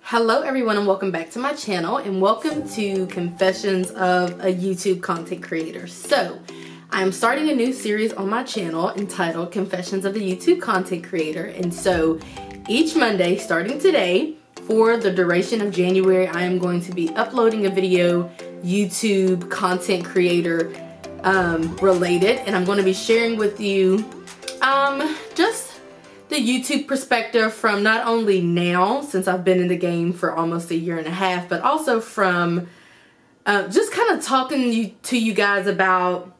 Hello everyone and welcome back to my channel and welcome to Confessions of a YouTube Content Creator. So I'm starting a new series on my channel entitled Confessions of a YouTube Content Creator, and so each Monday starting today for the duration of January I am going to be uploading a video YouTube content creator related, and I'm going to be sharing with you just the YouTube perspective from not only now, since I've been in the game for almost a year and a half, but also from just kind of talking to you guys about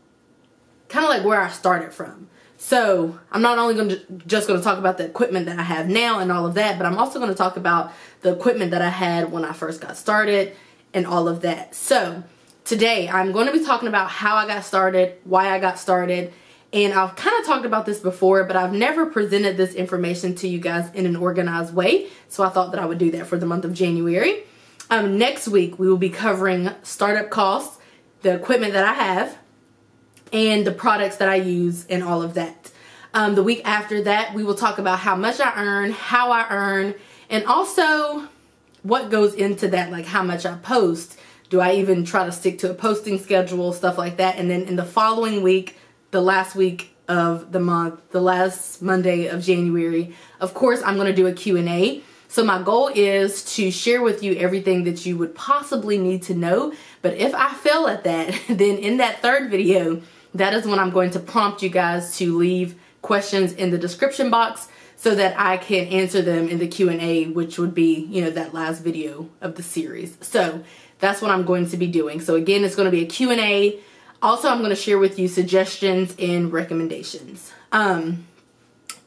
kind of like where I started from. So I'm not only just going to talk about the equipment that I have now and all of that, but I'm also going to talk about the equipment that I had when I first got started and all of that. So today I'm going to be talking about how I got started, why I got started. And I've kind of talked about this before, but I've never presented this information to you guys in an organized way. So I thought that I would do that for the month of January. Next week, we will be covering startup costs, the equipment that I have, and the products that I use and all of that. The week after that, we will talk about how much I earn, how I earn, and also what goes into that, like how much I post. Do I even try to stick to a posting schedule, stuff like that. And then in the following week, the last week of the month, the last Monday of January, of course, I'm going to do a Q&A. So my goal is to share with you everything that you would possibly need to know. But if I fail at that, then in that third video, that is when I'm going to prompt you guys to leave questions in the description box so that I can answer them in the Q&A, which would be, you know, that last video of the series. So that's what I'm going to be doing. So again, it's going to be a Q&A. Also, I'm going to share with you suggestions and recommendations. One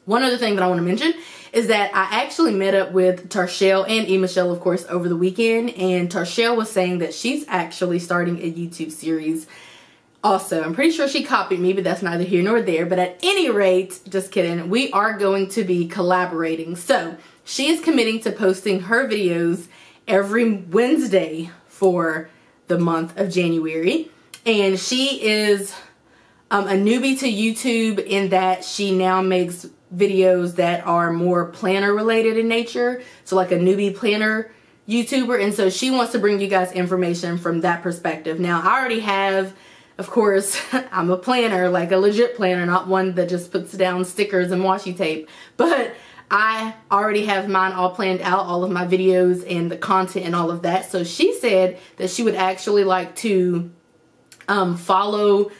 other thing that I want to mention is that I actually met up with Tarshelle and Michelle, of course, over the weekend. And Tarshelle was saying that she's actually starting a YouTube series also. I'm pretty sure she copied me, but that's neither here nor there. But at any rate, just kidding, we are going to be collaborating. So she is committing to posting her videos every Wednesday for the month of January. And she is a newbie to YouTube in that she now makes videos that are more planner related in nature. So like a newbie planner YouTuber. And so she wants to bring you guys information from that perspective. Now I already have, of course, I'm a planner, like a legit planner, not one that just puts down stickers and washi tape. But I already have mine all planned out, all of my videos and the content and all of that. So she said that she would actually like to follow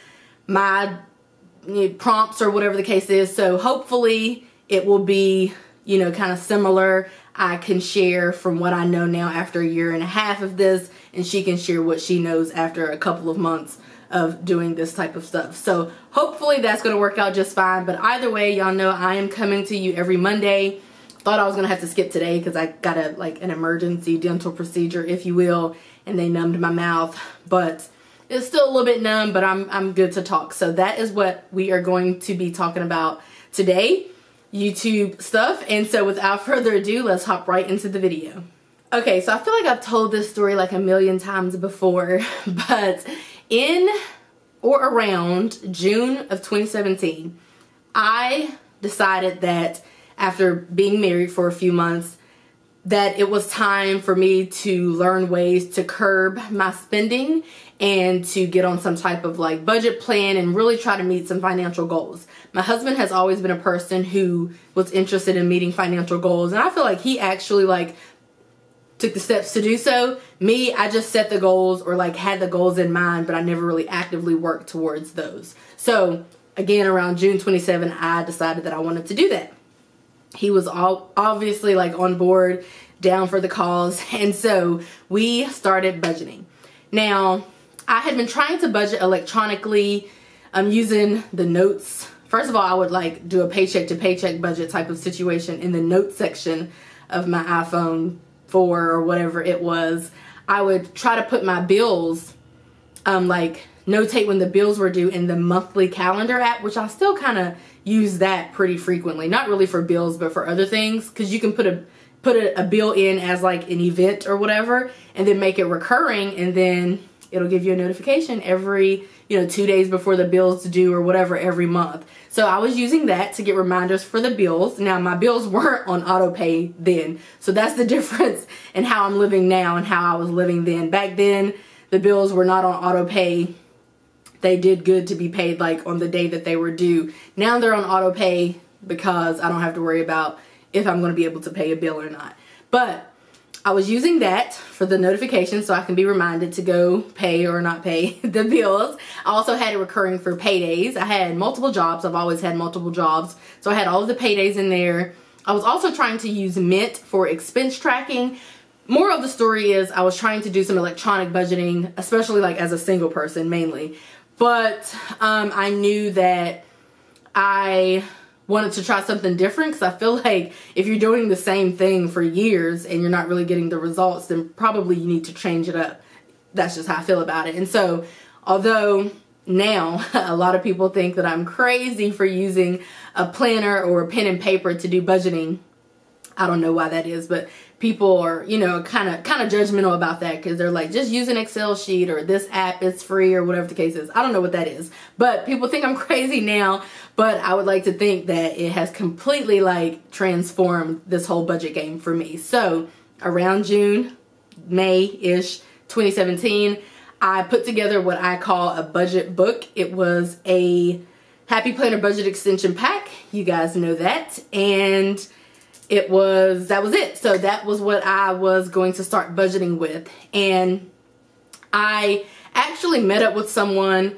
my prompts or whatever the case is. So hopefully it will be, you know, kind of similar. I can share from what I know now after a year and a half of this, and she can share what she knows after a couple of months of doing this type of stuff. So hopefully that's going to work out just fine. But either way, y'all know I am coming to you every Monday. Thought I was going to have to skip today because I got an emergency dental procedure, if you will, and they numbed my mouth. But it's still a little bit numb, but I'm good to talk. So that is what we are going to be talking about today, YouTube stuff. And so without further ado, let's hop right into the video. Okay, so I feel like I've told this story like a million times before, but in or around June of 2017, I decided that after being married for a few months, that it was time for me to learn ways to curb my spending and to get on some type of like budget plan and really try to meet some financial goals. My husband has always been a person who was interested in meeting financial goals, and I feel like he actually like took the steps to do so. Me, I just set the goals or like had the goals in mind, but I never really actively worked towards those. So again, around June 27, I decided that I wanted to do that. He was obviously like on board, down for the cause, and so we started budgeting. Now, I had been trying to budget electronically using the notes. First of all, I would like do a paycheck to paycheck budget type of situation in the notes section of my iPhone 4 or whatever it was. I would try to put my bills, like notate when the bills were due in the monthly calendar app, which I still kind of use that pretty frequently. Not really for bills, but for other things, because you can put a bill in as like an event or whatever, and then make it recurring, and then it'll give you a notification every, you know, 2 days before the bills due or whatever every month. So I was using that to get reminders for the bills. Now my bills weren't on auto pay then. So that's the difference in how I'm living now and how I was living then. Back then, the bills were not on auto pay. They did good to be paid like on the day that they were due. Now they're on auto pay because I don't have to worry about if I'm going to be able to pay a bill or not. But I was using that for the notifications so I can be reminded to go pay or not pay the bills. I also had it recurring for paydays. I had multiple jobs. I've always had multiple jobs. So I had all of the paydays in there. I was also trying to use Mint for expense tracking. Moral of the story is I was trying to do some electronic budgeting, especially like as a single person mainly. But I knew that I wanted to try something different because I feel like if you're doing the same thing for years and you're not really getting the results, then probably you need to change it up. That's just how I feel about it. And so although now a lot of people think that I'm crazy for using a planner or a pen and paper to do budgeting, I don't know why that is, but people are, you know, kind of judgmental about that because they're like, just use an Excel sheet or this app is free or whatever the case is. I don't know what that is, but people think I'm crazy now, but I would like to think that it has completely like transformed this whole budget game for me. So around June, May-ish 2017, I put together what I call a budget book. It was a Happy Planner budget extension pack. You guys know that. And that was it. So that was what I was going to start budgeting with. And I actually met up with someone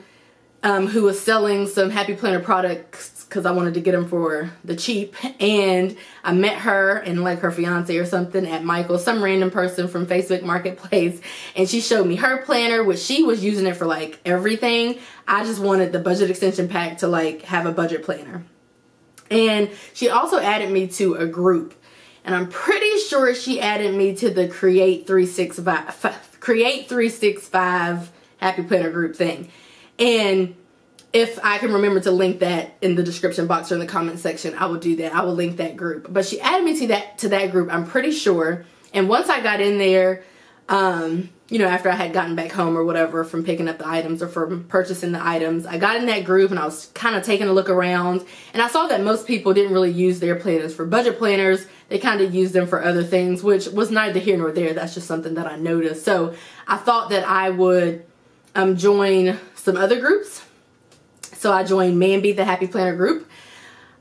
who was selling some Happy Planner products because I wanted to get them for the cheap. And I met her and like her fiance or something at Michael's, some random person from Facebook Marketplace. And she showed me her planner, which she was using it for like everything. I just wanted the budget extension pack to like have a budget planner. And she also added me to a group. And I'm pretty sure she added me to the Create 365 Happy Planner group thing. And if I can remember to link that in the description box or in the comment section, I will do that. I will link that group. But she added me to that group, I'm pretty sure. And once I got in there, you know, after I had gotten back home or whatever from picking up the items or from purchasing the items, I got in that group and I was kind of taking a look around, and I saw that most people didn't really use their planners for budget planners. They kind of used them for other things, which was neither here nor there. That's just something that I noticed. So I thought that I would join some other groups. So I joined Manby, the Happy Planner group,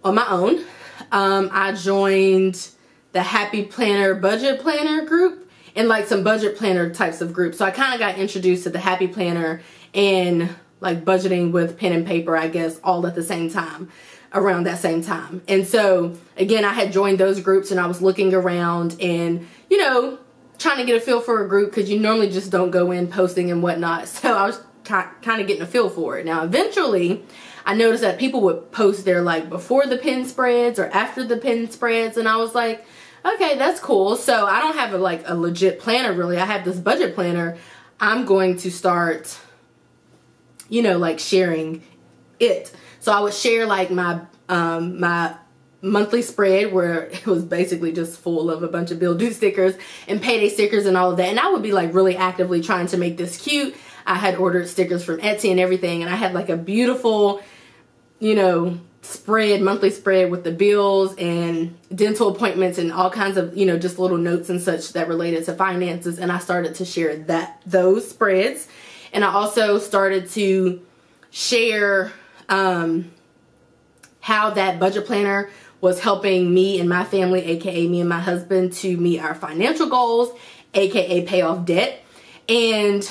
on my own. I joined the Happy Planner Budget Planner group and like some budget planner types of groups. So I kind of got introduced to the Happy Planner and like budgeting with pen and paper, I guess, all at the same time, around that same time. And so again, I had joined those groups and I was looking around and, you know, trying to get a feel for a group because you normally just don't go in posting and whatnot. So I was kind of getting a feel for it. Now, eventually, I noticed that people would post their like before the pin spreads or after the pin spreads, and I was like, okay, that's cool. So I don't have a legit planner really. I have this budget planner. I'm going to start, you know, like sharing it. So I would share like my my monthly spread where it was basically just full of a bunch of bill due stickers and payday stickers and all of that. And I would be like really actively trying to make this cute. I had ordered stickers from Etsy and everything, and I had like a beautiful, you know, spread, monthly spread with the bills and dental appointments and all kinds of, you know, just little notes and such that related to finances. And I started to share those spreads. And I also started to share how that budget planner was helping me and my family, aka me and my husband, to meet our financial goals, aka pay off debt. And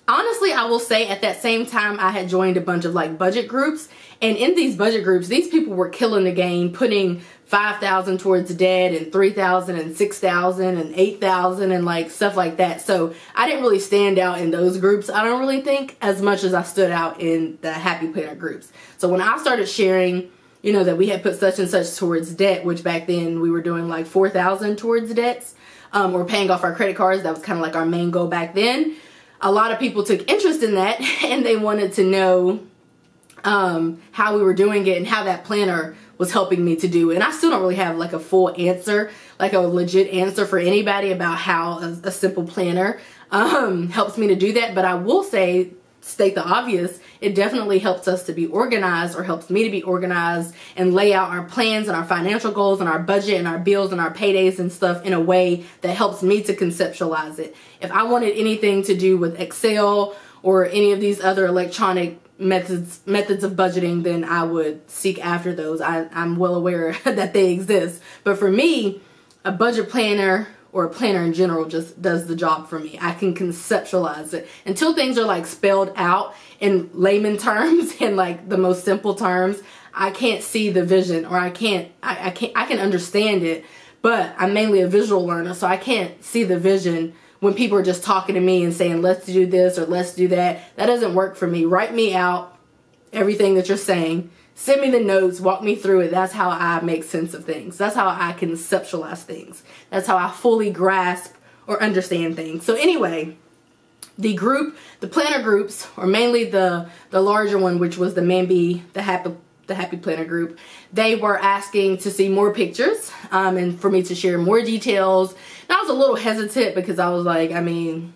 honestly, I will say at that same time, I had joined a bunch of like budget groups. And in these budget groups, these people were killing the game, putting $5,000 towards debt and $3,000 and $6,000 and $8,000 and like stuff like that. So I didn't really stand out in those groups, I don't really think, as much as I stood out in the Happy Planner groups. So when I started sharing, you know, that we had put such and such towards debt, which back then we were doing like $4,000 towards debts, or paying off our credit cards. That was kind of like our main goal back then. A lot of people took interest in that and they wanted to know how we were doing it and how that planner was helping me to do it. And I still don't really have like a full answer, like a legit answer for anybody about how a simple planner helps me to do that. But I will say state the obvious, it definitely helps us to be organized, or helps me to be organized and lay out our plans and our financial goals and our budget and our bills and our paydays and stuff in a way that helps me to conceptualize it. If I wanted anything to do with Excel or any of these other electronic methods of budgeting, then I would seek after those. I'm well aware that they exist. But for me, a budget planner or a planner in general just does the job for me. I can conceptualize it. Until things are like spelled out in layman terms and like the most simple terms, I can't see the vision, or I can understand it, but I'm mainly a visual learner, so I can't see the vision when people are just talking to me and saying, let's do this or let's do that. That doesn't work for me. Write me out everything that you're saying. Send me the notes, walk me through it. That's how I make sense of things. That's how I conceptualize things. That's how I fully grasp or understand things. So anyway, the planner groups, or mainly the larger one, which was the Mambi, the Happy Planner group, they were asking to see more pictures and for me to share more details. And I was a little hesitant because I was like, I mean,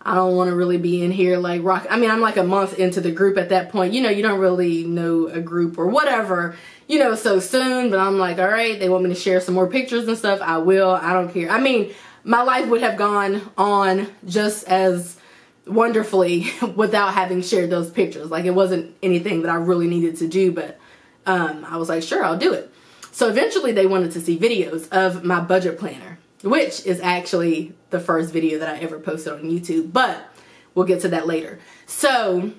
I don't want to really be in here like rock. I mean, I'm like a month into the group at that point. You know, you don't really know a group or whatever, you know, so soon. But I'm like, all right, they want me to share some more pictures and stuff. I will. I don't care. I mean, my life would have gone on just as wonderfully without having shared those pictures. Like, it wasn't anything that I really needed to do, but I was like, sure, I'll do it. So eventually they wanted to see videos of my budget planner, which is actually the first video that I ever posted on YouTube, but we'll get to that later. So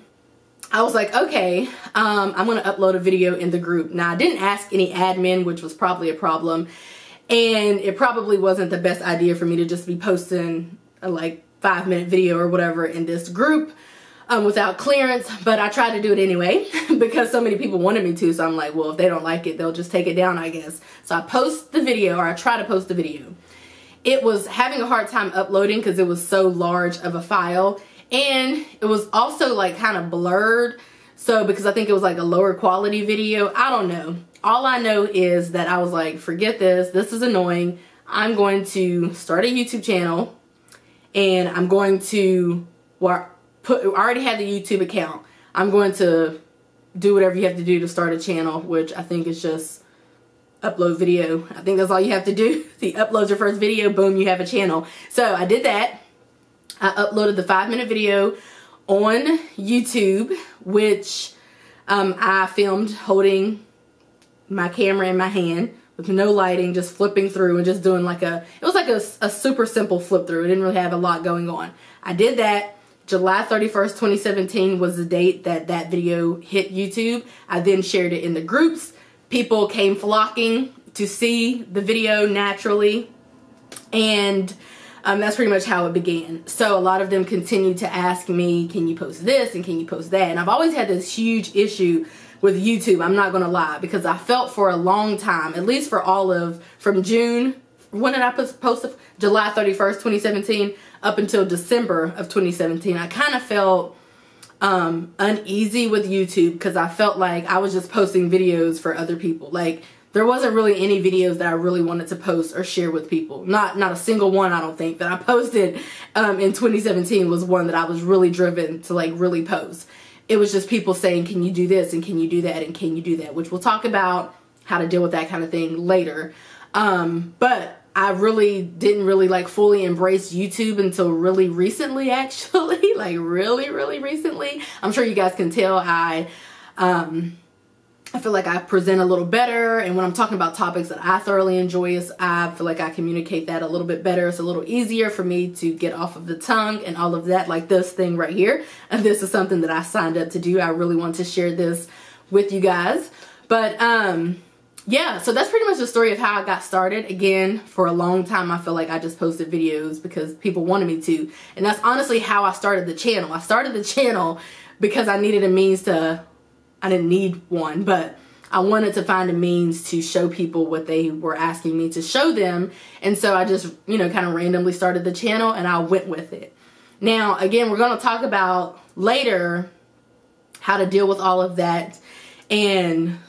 I was like, okay, I'm going to upload a video in the group. Now, I didn't ask any admin, which was probably a problem, and it probably wasn't the best idea for me to just be posting a like 5-minute video or whatever in this group without clearance, but I tried to do it anyway because so many people wanted me to. So I'm like, well, if they don't like it, they'll just take it down, I guess. So I post the video, or I try to post the video. It was having a hard time uploading because it was so large of a file, and it was also like kind of blurred. So because I think it was like a lower quality video, I don't know. All I know is that I was like, forget this. This is annoying. I'm going to start a YouTube channel, and I'm going to, well, I already had the YouTube account. I'm going to do whatever you have to do to start a channel, which I think is just upload video. I think that's all you have to do. You upload your first video, boom, you have a channel. So I did that. I uploaded the 5-minute video on YouTube, which I filmed holding my camera in my hand with no lighting, just flipping through and just doing like it was like a super simple flip through. It didn't really have a lot going on. I did that. July 31st, 2017 was the date that that video hit YouTube. I then shared it in the groups. People came flocking to see the video naturally, and that's pretty much how it began. So a lot of them continued to ask me, can you post this and can you post that? And I've always had this huge issue with YouTube, I'm not gonna lie, because I felt for a long time, at least for from June, when did I post it? July 31st, 2017, up until December of 2017, I kind of felt uneasy with YouTube because I felt like I was just posting videos for other people. Like, there wasn't really any videos that I really wanted to post or share with people. Not a single one, I don't think, that I posted in 2017 was one that I was really driven to like really post. It was just people saying, can you do this and can you do that and can you do that, which we'll talk about how to deal with that kind of thing later. But I really didn't like fully embrace YouTube until really recently, actually, like really recently. I'm sure you guys can tell I feel like I present a little better, and when I'm talking about topics that I thoroughly enjoy, I feel like I communicate that a little bit better. It's a little easier for me to get off of the tongue and all of that, like this thing right here. And this is something that I signed up to do. I really want to share this with you guys. But yeah, so that's pretty much the story of how I got started. Again, for a long time, I feel like I just posted videos because people wanted me to. And that's honestly how I started the channel. I started the channel because I needed a means to, I didn't need one, but I wanted to find a means to show people what they were asking me to show them. And so I just, you know, kind of randomly started the channel and I went with it. Now, again, we're going to talk about later how to deal with all of that and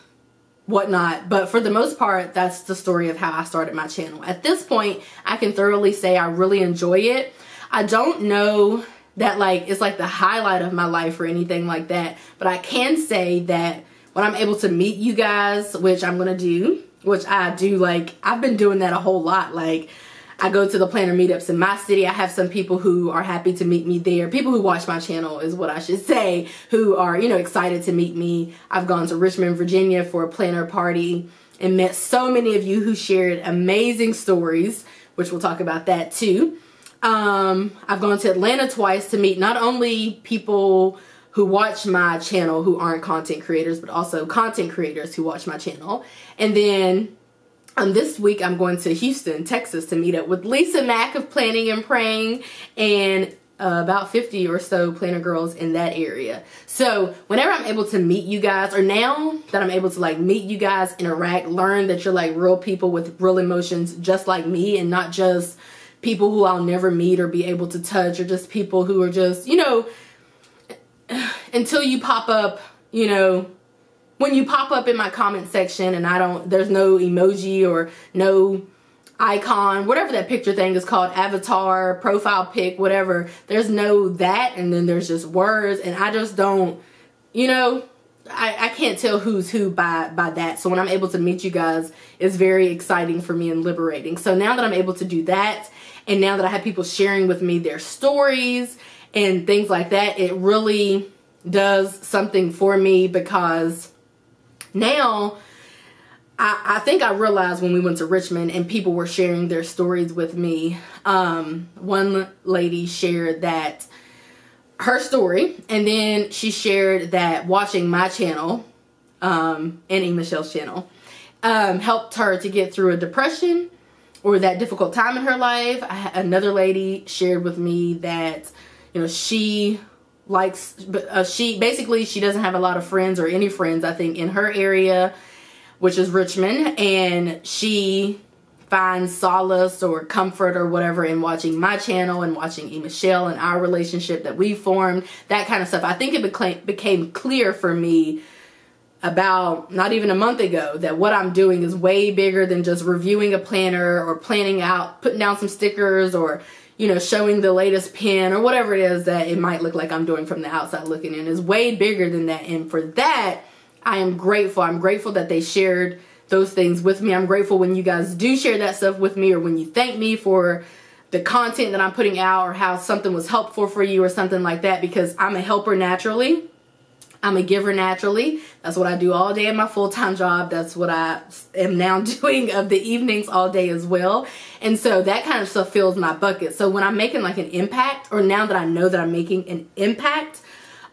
whatnot, but for the most part, that's the story of how I started my channel. At this point, I can thoroughly say I really enjoy it. I don't know that like it's like the highlight of my life or anything like that. But I can say that when I'm able to meet you guys, which I'm gonna do, which I do, like I've been doing that a whole lot. Like I go to the planner meetups in my city. I have some people who are happy to meet me there. People who watch my channel is what I should say, who are, you know, excited to meet me. I've gone to Richmond, Virginia for a planner party and met so many of you who shared amazing stories, which we'll talk about that too. I've gone to Atlanta twice to meet not only people who watch my channel who aren't content creators, but also content creators who watch my channel. And then this week I'm going to Houston, Texas to meet up with Lisa Mack of Planning and Praying and about 50 or so planner girls in that area. So whenever I'm able to meet you guys, or now that I'm able to like meet you guys, interact, learn that you're like real people with real emotions just like me, and not just people who I'll never meet or be able to touch, or just people who are just, you know, until you pop up, you know, when you pop up in my comment section and there's no emoji or no icon, whatever that picture thing is called, avatar, profile pic, whatever, there's no that, and then there's just words, and I just don't, you know, I can't tell who's who by that. So when I'm able to meet you guys, it's very exciting for me and liberating. So now that I'm able to do that, and now that I have people sharing with me their stories and things like that, it really does something for me, because now I think I realized when we went to Richmond and people were sharing their stories with me. One lady shared that her story, and then she shared that watching my channel and E. Michelle's channel helped her to get through a depression or that difficult time in her life. Another lady shared with me that, you know, she doesn't have a lot of friends or any friends, I think, in her area, which is Richmond, and she finds solace or comfort or whatever in watching my channel and watching E. Michelle and our relationship that we formed, that kind of stuff. I think it became clear for me about not even a month ago that what I'm doing is way bigger than just reviewing a planner or planning out, putting down some stickers, or, you know, showing the latest pen or whatever it is that it might look like I'm doing from the outside looking in. Is way bigger than that. And for that, I am grateful. I'm grateful that they shared those things with me. I'm grateful when you guys do share that stuff with me, or when you thank me for the content that I'm putting out, or how something was helpful for you or something like that, because I'm a helper naturally. I'm a giver naturally. That's what I do all day in my full-time job. That's what I am now doing of the evenings all day as well. And so that kind of stuff fills my bucket. So when I'm making like an impact, or now that I know that I'm making an impact,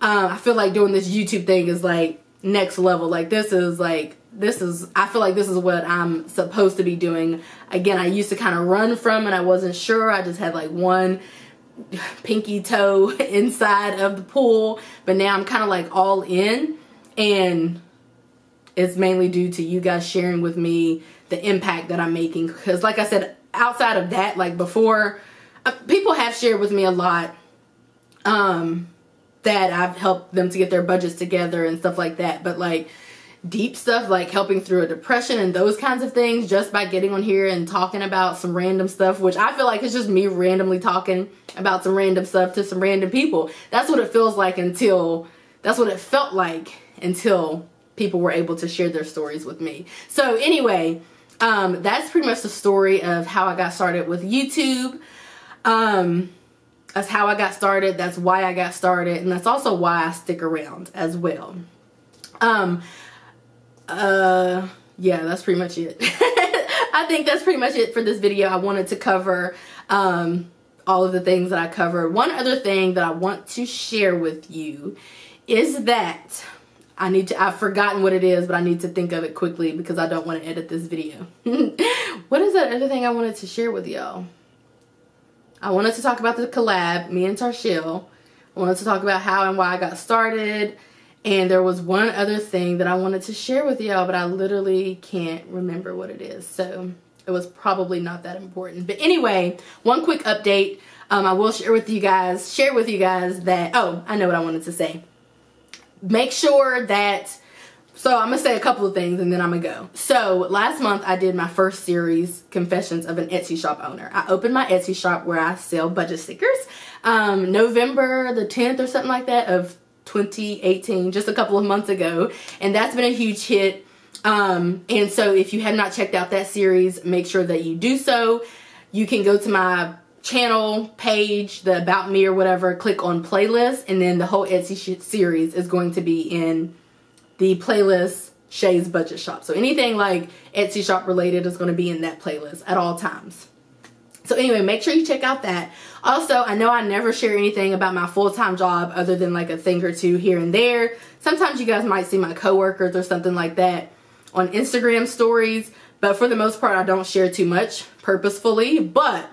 I feel like doing this YouTube thing is like next level. Like I feel like this is what I'm supposed to be doing. Again, I used to kind of run from and I wasn't sure. I just had like one pinky toe inside of the pool, but now I'm kind of like all in, and it's mainly due to you guys sharing with me the impact that I'm making. Because like I said, outside of that, like before, people have shared with me a lot that I've helped them to get their budgets together and stuff like that, but like deep stuff, like helping through a depression and those kinds of things, just by getting on here and talking about some random stuff, which I feel like it's just me randomly talking about some random stuff to some random people. That's what it feels like that's what it felt like until people were able to share their stories with me. So anyway, that's pretty much the story of how I got started with YouTube. That's how I got started. That's why I got started. And that's also why I stick around as well. Yeah, that's pretty much it. I think that's pretty much it for this video. I wanted to cover all of the things that I covered. One other thing that I want to share with you is that I've forgotten what it is, but I need to think of it quickly because I don't want to edit this video. What is that other thing I wanted to share with y'all? I wanted to talk about the collab, me and Tarshil. I wanted to talk about how and why I got started. And there was one other thing that I wanted to share with y'all, but I literally can't remember what it is. So it was probably not that important. But anyway, one quick update. I will share with you guys that, oh, I know what I wanted to say. Make sure that So I'm gonna say a couple of things and then I'm gonna go. So last month I did my first series, Confessions of an Etsy Shop Owner. I opened my Etsy shop where I sell budget stickers, November the 10th or something like that of 2018, just a couple of months ago, and that's been a huge hit. And so if you have not checked out that series, make sure that you do so. You can go to my channel page, the About Me or whatever, click on playlist, and then the whole Etsy series is going to be in the playlist Shay's Budget Shop. So anything like Etsy shop related is going to be in that playlist at all times. So anyway, make sure you check out that. Also, I know I never share anything about my full-time job other than like a thing or two here and there. Sometimes you guys might see my coworkers or something like that on Instagram stories, but for the most part I don't share too much purposefully. But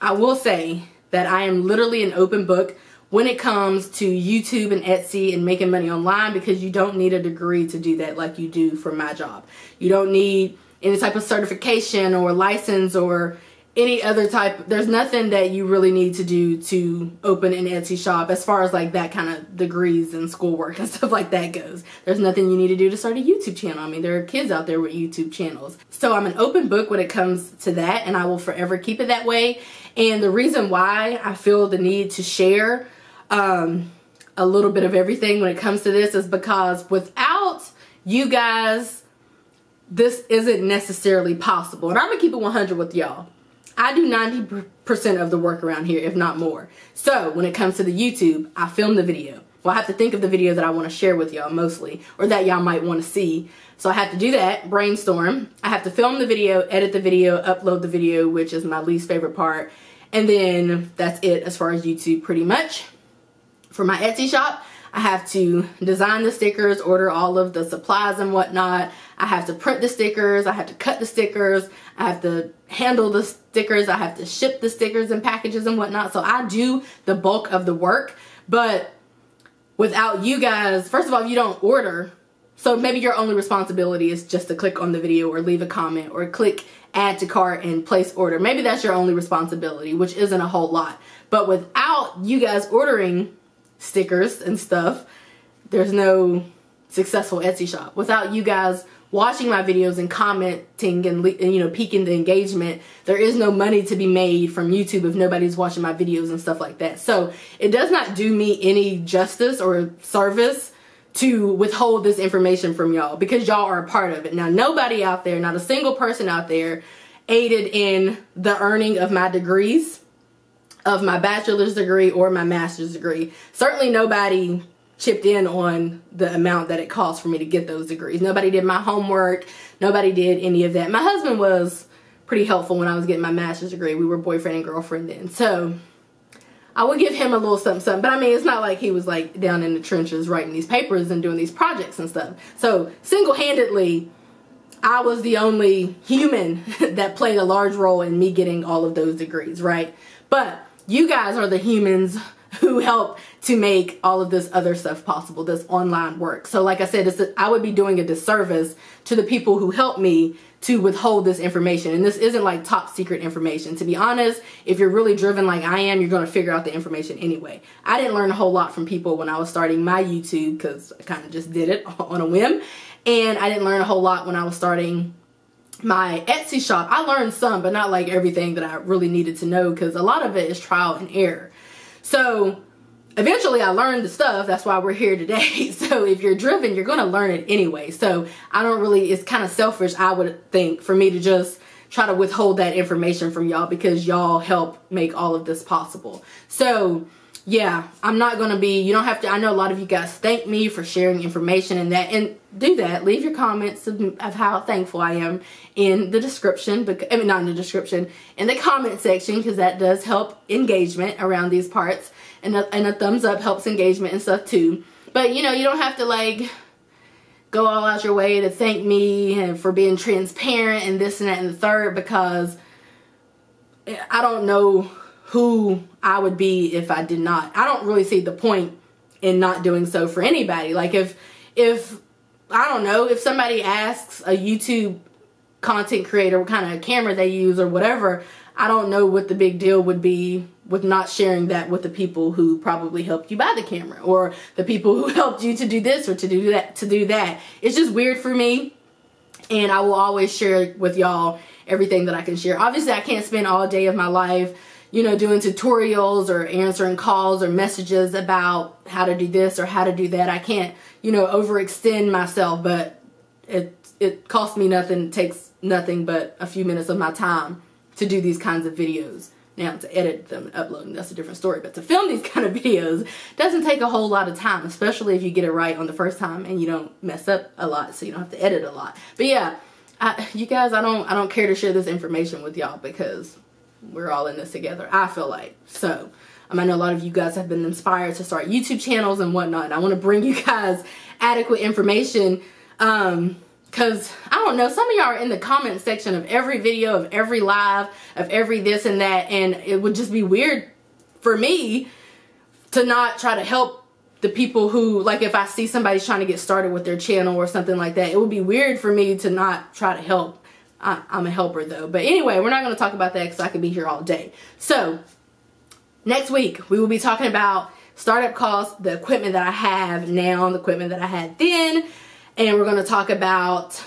I will say that I am literally an open book when it comes to YouTube and Etsy and making money online, because you don't need a degree to do that like you do for my job. You don't need any type of certification or license or any other type. There's nothing that you really need to do to open an Etsy shop as far as like that kind of degrees and schoolwork and stuff like that goes. There's nothing you need to do to start a YouTube channel. I mean, there are kids out there with YouTube channels. So I'm an open book when it comes to that, and I will forever keep it that way. And the reason why I feel the need to share a little bit of everything when it comes to this is because without you guys, this isn't necessarily possible. And I'm gonna keep it 100 with y'all. I do 90% of the work around here, if not more. So when it comes to the YouTube, I film the video. Well, I have to think of the video that I want to share with y'all mostly, or that y'all might want to see. So I have to do that, brainstorm. I have to film the video, edit the video, upload the video, which is my least favorite part. And then that's it as far as YouTube pretty much. For my Etsy shop, I have to design the stickers, order all of the supplies and whatnot. I have to print the stickers. I have to cut the stickers. I have to handle the stickers. I have to ship the stickers and packages and whatnot. So I do the bulk of the work. But without you guys, first of all, you don't order. So maybe your only responsibility is just to click on the video or leave a comment or click add to cart and place order. Maybe that's your only responsibility, which isn't a whole lot. But without you guys ordering stickers and stuff, there's no successful Etsy shop. Without you guys watching my videos and commenting and you know, piquing the engagement, there is no money to be made from YouTube if nobody's watching my videos and stuff like that. So it does not do me any justice or service to withhold this information from y'all, because y'all are a part of it. Now, nobody out there, not a single person out there, aided in the earning of my degrees, of my bachelor's degree or my master's degree. Certainly nobody chipped in on the amount that it cost for me to get those degrees. Nobody did my homework. Nobody did any of that. My husband was pretty helpful when I was getting my master's degree. We were boyfriend and girlfriend then. So I would give him a little something, something. But I mean, it's not like he was like down in the trenches writing these papers and doing these projects and stuff. So single-handedly, I was the only human that played a large role in me getting all of those degrees, right? But you guys are the humans who help to make all of this other stuff possible, this online work. So like I said, I would be doing a disservice to the people who helped me to withhold this information. And this isn't like top secret information. To be honest, if you're really driven like I am, you're going to figure out the information anyway. I didn't learn a whole lot from people when I was starting my YouTube, because I kind of just did it on a whim. And I didn't learn a whole lot when I was starting my Etsy shop. I learned some, but not like everything that I really needed to know, because a lot of it is trial and error. So eventually I learned the stuff. That's why we're here today. So if you're driven, you're going to learn it anyway. So I don't really, it's kind of selfish, I would think, for me to just try to withhold that information from y'all, because y'all help make all of this possible. So yeah, I'm not going to be, you don't have to, I know a lot of you guys thank me for sharing information and that, and do that. Leave your comments of how thankful I am in the description, I mean, not in the description, in the comment section, because that does help engagement around these parts, and a thumbs up helps engagement and stuff too. But you know, you don't have to like go all out your way to thank me and for being transparent and this and that and the third, because I don't know who I would be if I did not. I don't really see the point in not doing so for anybody. Like if I don't know, if somebody asks a YouTube content creator what kind of camera they use or whatever, I don't know what the big deal would be with not sharing that with the people who probably helped you buy the camera, or the people who helped you to do this or to do that. It's just weird for me, and I will always share with y'all everything that I can share. Obviously, I can't spend all day of my life, you know, doing tutorials or answering calls or messages about how to do this or how to do that. I can't, you know, overextend myself, but it costs me nothing, takes nothing but a few minutes of my time to do these kinds of videos. Now, to edit them and upload them, that's a different story. But to film these kind of videos doesn't take a whole lot of time, especially if you get it right on the first time and you don't mess up a lot, so you don't have to edit a lot. But yeah, you guys, I don't care to share this information with y'all because we're all in this together, I feel like. So, I know a lot of you guys have been inspired to start YouTube channels and whatnot, and I want to bring you guys adequate information. Because, I don't know, some of y'all are in the comment section of every video, of every live, of every this and that, and it would just be weird for me to not try to help the people who, like if I see somebody's trying to get started with their channel or something like that, it would be weird for me to not try to help. I'm a helper though. But anyway, we're not going to talk about that because I could be here all day. So, next week, we will be talking about startup costs, the equipment that I have now, the equipment that I had then. And we're going to talk about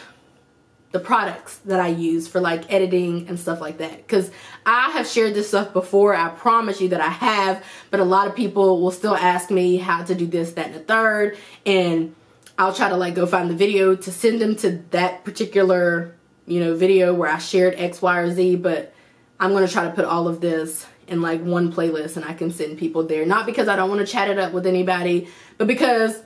the products that I use for like editing and stuff like that. Because I have shared this stuff before. I promise you that I have. But a lot of people will still ask me how to do this, that, and the third. And I'll try to like go find the video to send them to that particular, you know, video where I shared X, Y, or Z. But I'm going to try to put all of this in like one playlist and I can send people there. Not because I don't want to chat it up with anybody, but because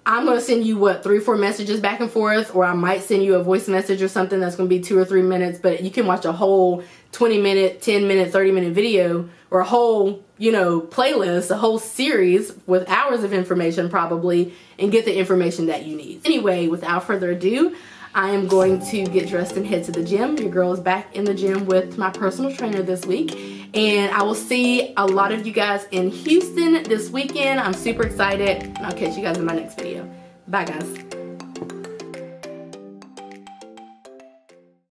I'm going to send you, what, 3 or 4 messages back and forth, or I might send you a voice message or something that's going to be 2 or 3 minutes, but you can watch a whole 20-minute, 10-minute, 30-minute video, or a whole, you know, playlist, a whole series with hours of information probably, and get the information that you need. Anyway, without further ado, I am going to get dressed and head to the gym. Your girl is back in the gym with my personal trainer this week. And I will see a lot of you guys in Houston this weekend. I'm super excited. And I'll catch you guys in my next video. Bye, guys.